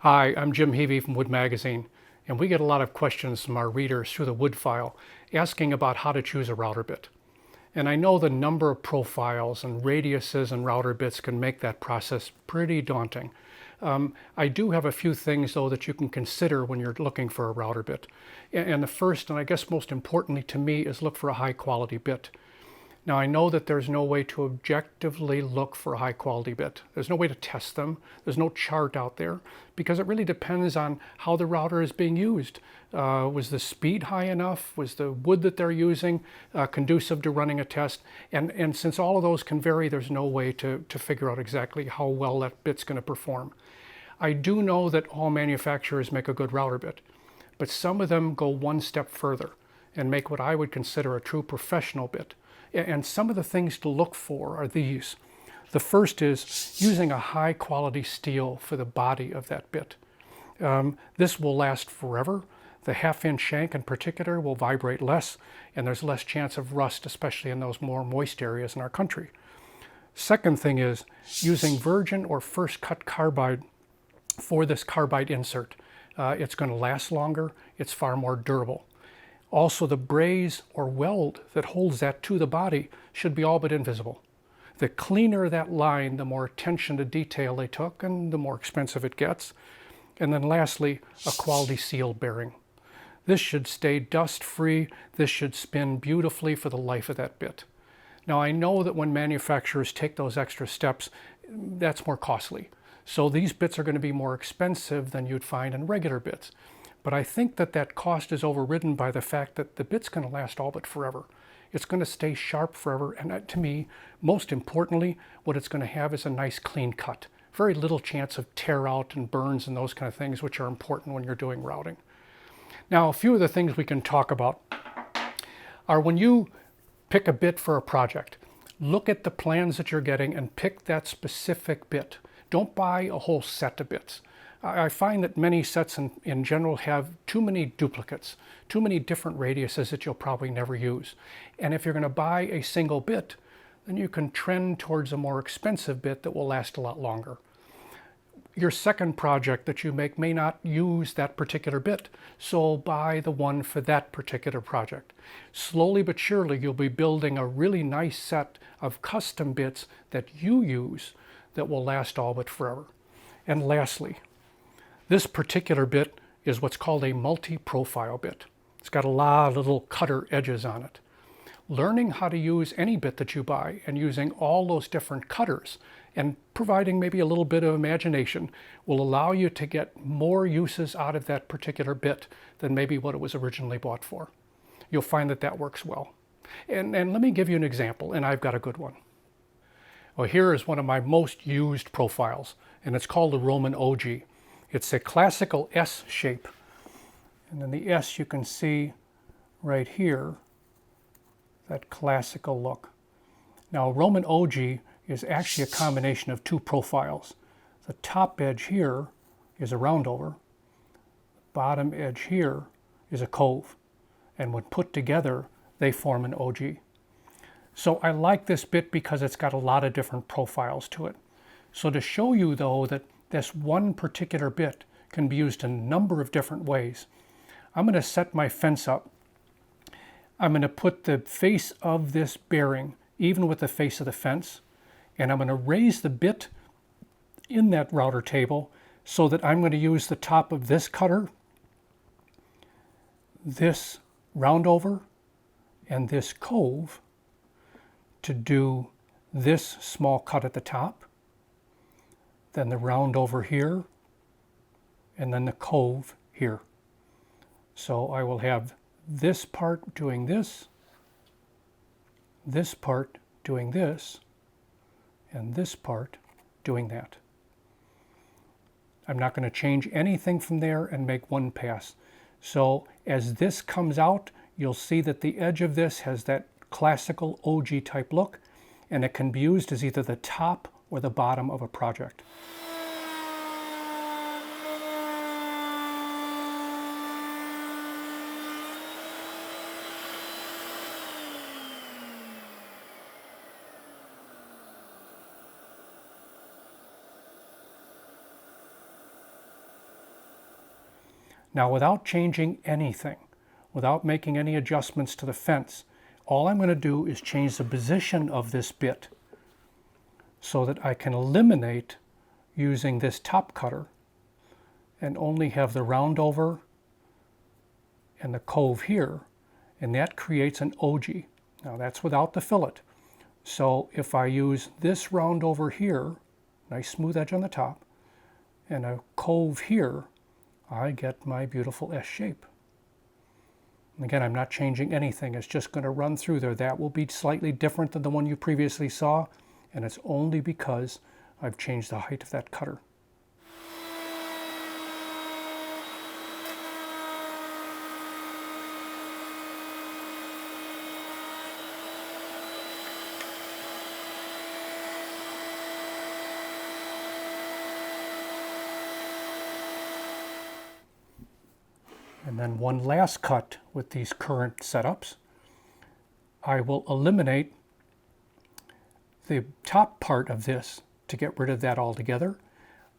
Hi, I'm Jim Heavey from Wood Magazine, and we get a lot of questions from our readers through the Wood File asking about how to choose a router bit. And I know the number of profiles and radiuses and router bits can make that process pretty daunting. I do have a few things though that you can consider when you're looking for a router bit. And the first, and I guess most importantly to me, is look for a high quality bit. Now I know that there's no way to objectively look for a high quality bit. There's no way to test them. There's no chart out there because it really depends on how the router is being used. Was the speed high enough? Was the wood that they're using conducive to running a test? And since all of those can vary, there's no way to figure out exactly how well that bit's going to perform. I do know that all manufacturers make a good router bit, but some of them go one step further and make what I would consider a true professional bit. And some of the things to look for are these. The first is using a high quality steel for the body of that bit. This will last forever. The half-inch shank in particular will vibrate less, and there's less chance of rust, especially in those more moist areas in our country. Second thing is using virgin or first cut carbide for this carbide insert. It's going to last longer. It's far more durable. Also, the braze or weld that holds that to the body should be all but invisible. The cleaner that line, the more attention to detail they took, and the more expensive it gets. And then lastly, a quality seal bearing. This should stay dust-free. This should spin beautifully for the life of that bit. Now, I know that when manufacturers take those extra steps, that's more costly. So these bits are going to be more expensive than you'd find in regular bits. But I think that that cost is overridden by the fact that the bit's going to last all but forever. It's going to stay sharp forever, and to me, most importantly, what it's going to have is a nice clean cut. Very little chance of tear out and burns and those kind of things, which are important when you're doing routing. Now, a few of the things we can talk about are when you pick a bit for a project, look at the plans that you're getting and pick that specific bit. Don't buy a whole set of bits. I find that many sets in general have too many duplicates, too many different radiuses that you'll probably never use. And if you're going to buy a single bit, then you can trend towards a more expensive bit that will last a lot longer. Your second project that you make may not use that particular bit, so buy the one for that particular project. Slowly but surely, you'll be building a really nice set of custom bits that you use that will last all but forever. And lastly, this particular bit is what's called a multi-profile bit. It's got a lot of little cutter edges on it. Learning how to use any bit that you buy and using all those different cutters and providing maybe a little bit of imagination will allow you to get more uses out of that particular bit than maybe what it was originally bought for. You'll find that that works well. And let me give you an example, and I've got a good one. Well, here is one of my most used profiles, and it's called the Roman OG. It's a classical S shape, and then the S you can see right here, that classical look. Now, Roman OG is actually a combination of two profiles. The top edge here is a roundover, the bottom edge here is a cove, and when put together, they form an OG. So I like this bit because it's got a lot of different profiles to it. So to show you though that this one particular bit can be used in a number of different ways, I'm going to set my fence up. I'm going to put the face of this bearing even with the face of the fence, and I'm going to raise the bit in that router table so that I'm going to use the top of this cutter, this roundover, and this cove to do this small cut at the top, then the round over here, and then the cove here. So I will have this part doing this part doing this, and this part doing that. I'm not going to change anything from there and make one pass. So as this comes out, you'll see that the edge of this has that classical OG type look, and it can be used as either the top or the bottom of a project. Now, without changing anything, without making any adjustments to the fence, all I'm going to do is change the position of this bit so that I can eliminate using this top cutter and only have the round over and the cove here, and that creates an ogee. Now that's without the fillet. So if I use this round over here, nice smooth edge on the top, and a cove here, I get my beautiful S shape. And again, I'm not changing anything. It's just going to run through there. That will be slightly different than the one you previously saw, and it's only because I've changed the height of that cutter. And then one last cut with these current setups. I will eliminate the top part of this to get rid of that altogether.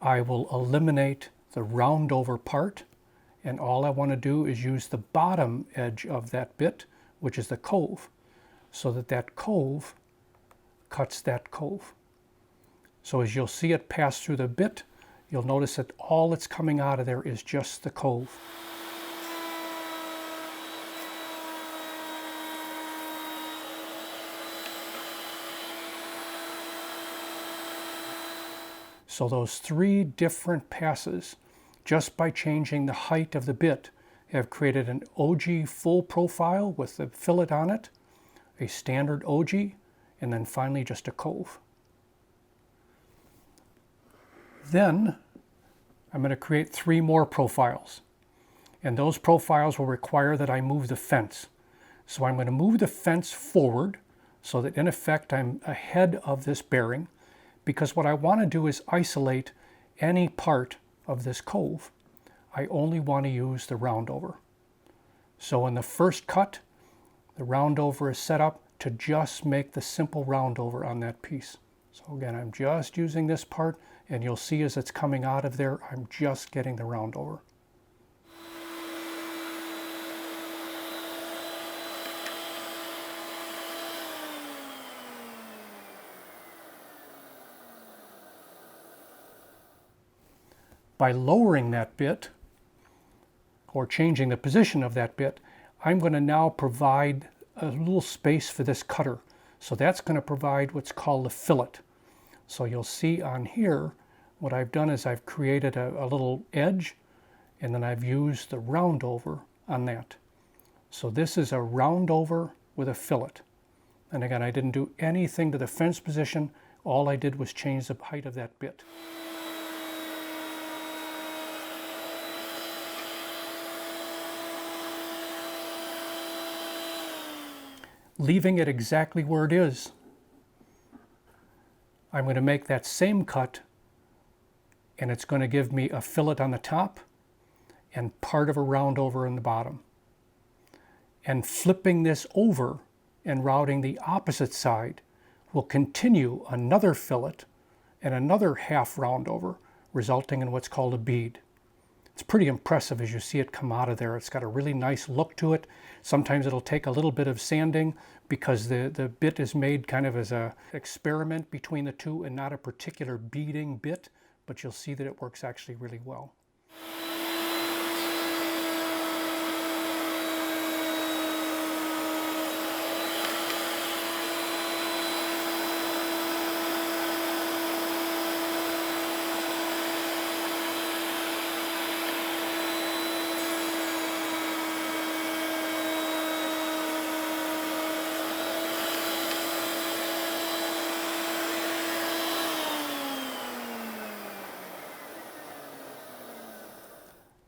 I will eliminate the round over part, and all I want to do is use the bottom edge of that bit, which is the cove, so that that cove cuts that cove. So as you'll see it pass through the bit, you'll notice that all that's coming out of there is just the cove. So those three different passes, just by changing the height of the bit, have created an ogee full profile with the fillet on it, a standard ogee, and then finally just a cove. Then I'm going to create three more profiles, and those profiles will require that I move the fence. So I'm going to move the fence forward so that in effect I'm ahead of this bearing, because what I want to do is isolate any part of this cove. I only want to use the round over. So in the first cut, the round over is set up to just make the simple round over on that piece. So again, I'm just using this part, and you'll see as it's coming out of there, I'm just getting the round over. By lowering that bit, or changing the position of that bit, I'm going to now provide a little space for this cutter. So that's going to provide what's called a fillet. So you'll see on here, what I've done is I've created a little edge, and then I've used the round over on that. So this is a round over with a fillet. And again, I didn't do anything to the fence position. All I did was change the height of that bit. Leaving it exactly where it is, I'm going to make that same cut, and it's going to give me a fillet on the top and part of a round over in the bottom. And flipping this over and routing the opposite side will continue another fillet and another half round over, resulting in what's called a bead. It's pretty impressive as you see it come out of there. It's got a really nice look to it. Sometimes it'll take a little bit of sanding because the bit is made kind of as an experiment between the two and not a particular beading bit, but you'll see that it works actually really well.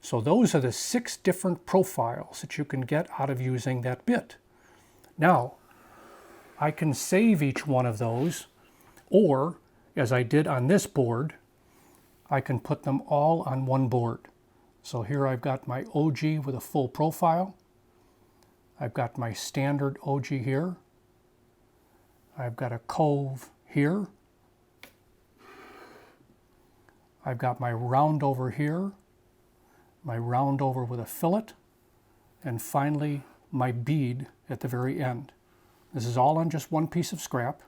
So those are the 6 different profiles that you can get out of using that bit. Now, I can save each one of those, or as I did on this board, I can put them all on one board. So here I've got my ogee with a full profile. I've got my standard ogee here. I've got a cove here. I've got my round over here. my round over with a fillet, and finally my bead at the very end. This is all on just one piece of scrap.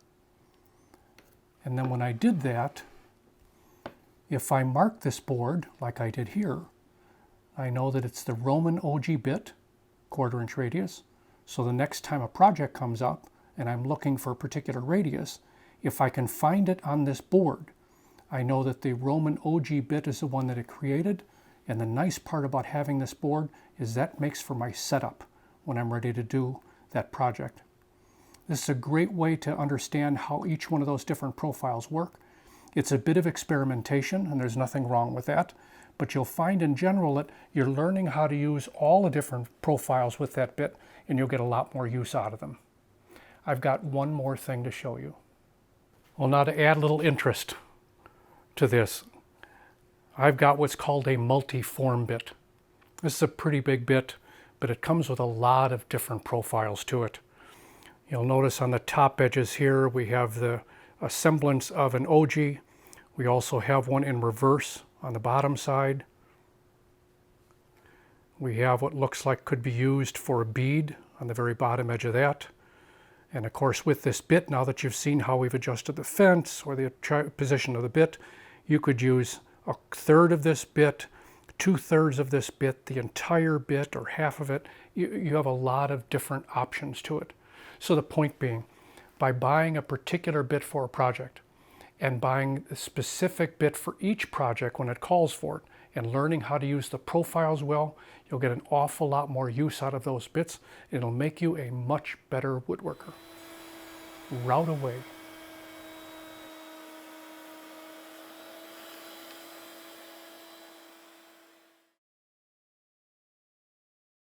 And then when I did that, if I mark this board like I did here, I know that it's the Roman OG bit, 1/4 inch radius. So the next time a project comes up and I'm looking for a particular radius, if I can find it on this board, I know that the Roman OG bit is the one that it created. And the nice part about having this board is that makes for my setup when I'm ready to do that project. This is a great way to understand how each one of those different profiles work. It's a bit of experimentation, and there's nothing wrong with that, but you'll find in general that you're learning how to use all the different profiles with that bit, and you'll get a lot more use out of them. I've got one more thing to show you. Well, now to add a little interest to this, I've got what's called a multiform bit. This is a pretty big bit, but it comes with a lot of different profiles to it. You'll notice on the top edges here we have a semblance of an OG. We also have one in reverse on the bottom side. We have what looks like could be used for a bead on the very bottom edge of that. And of course with this bit, now that you've seen how we've adjusted the fence or the position of the bit, you could use 1/3 of this bit, 2/3 of this bit, the entire bit, or half of it. You have a lot of different options to it. So the point being, by buying a particular bit for a project and buying a specific bit for each project when it calls for it and learning how to use the profiles well, you'll get an awful lot more use out of those bits. It'll make you a much better woodworker. Route away.